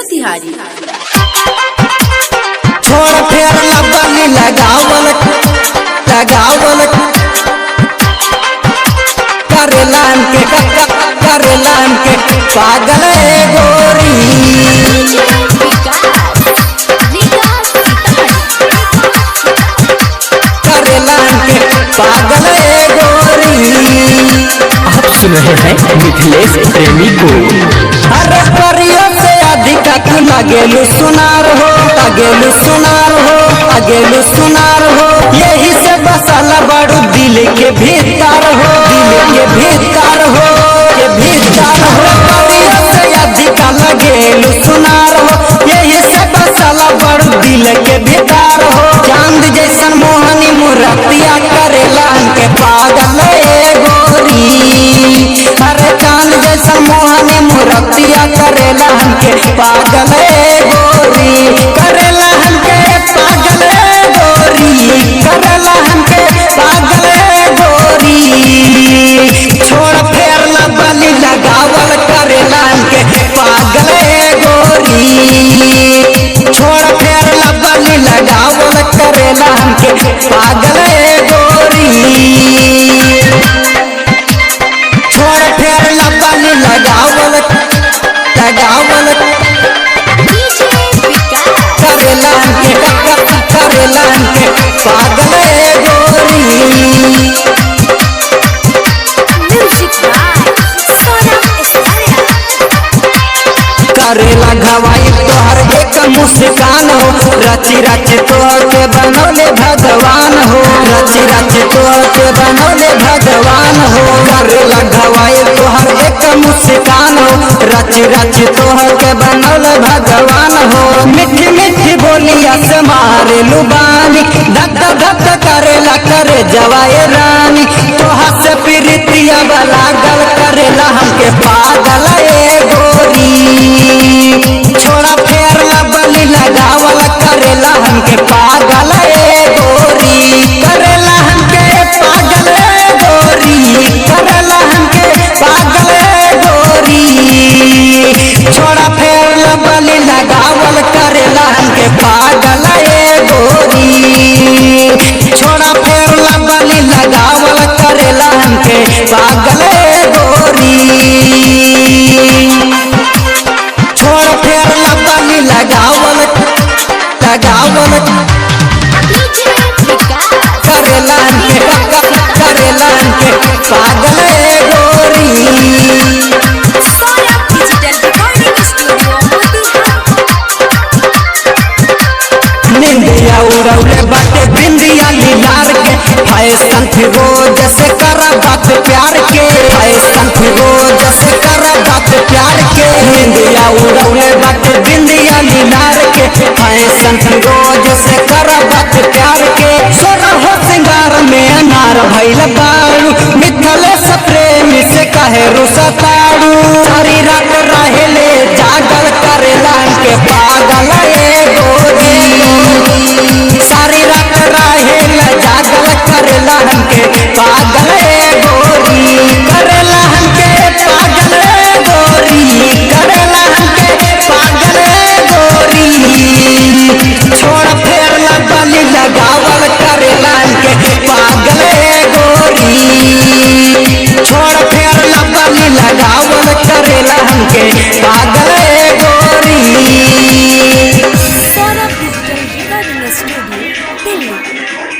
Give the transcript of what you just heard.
मोतिहारी। छोड़ फेर लबली लगावल लगावल करेलान के पागल गोरी करेलान के पागल गोरी। आप सुन रहे हैं मिथिलेश प्रेमी को। अरे परियों से अधिक तू लगेलू सुनार हो अगेलू सुनार हो यही से बसल बड़ू दिल के भीतर हो परियों से अधिक लगेलू सुनार हो यही से बसल बड़ू दिल के भीतर हो। चांद जैसन मोहनी मुरतिया करेला के पागल गोरी। अरे चांद जैसा मोहनी मुरतिया करेला के पागल गोरी करेला के पागल गोरी करेला के पागल गोरी। छोड़ फेर लबली लगावल करेला के पागल गोरी छोड़ फेर लबली लगावल करेला के पागल गोरी। छोड़ फेर लबली लगावल करेला के पागल गोरी। करेला घवाई तोहर एक मुस्कान हो रची रची तोहर के बनौले भगवान हो करेला घवाई तोहर एक मुस्कान हो रची रची तोहर के बनौले भगवान हो। मीठी मीठी बोलिया से मारे लुबानी धक धक करेला करे जवाए रानी तोहर से प्रीतिया वाला गल करेला हमके पागल गोरी। छोड़ा फेर लबली लगावल करेला हमके पागल गोरी करेला हमके पागल गोरी करेला हमके पागल गोरी। छोड़ा फेर लबली लगावल करेला हमके पागल गोरी छोड़ा फेर लबली लगावल करेला हमके पागल गोरी। छोड़ फेर लबली लगावल करेला के पागल गोरी। निंदिया उड़ौले बाटे बिंदिया लीलार के फैशन फिरोज से करा बात प्यार के निंदिया उड़ौले बाटे बिंदिया लीलार के फैशन फिरोज से करा बात प्यार के। सोना हो सिंगार में अनार भइल बारू मिथिलेश प्रेमी से कहे रुसतारू सारी रात रहेले जागल करेला के पागल गोरी सारी रात रहेला जागल करेला के पागल गोरी करेला के पागल गोरी करेला के पागल गोरी। छोड़ फेर लबली लगावल करेला के पागल गोरी छोड़ फेर लबली लगावल करेला के पागल गोरी। Saurabh digital recording studio Delhi.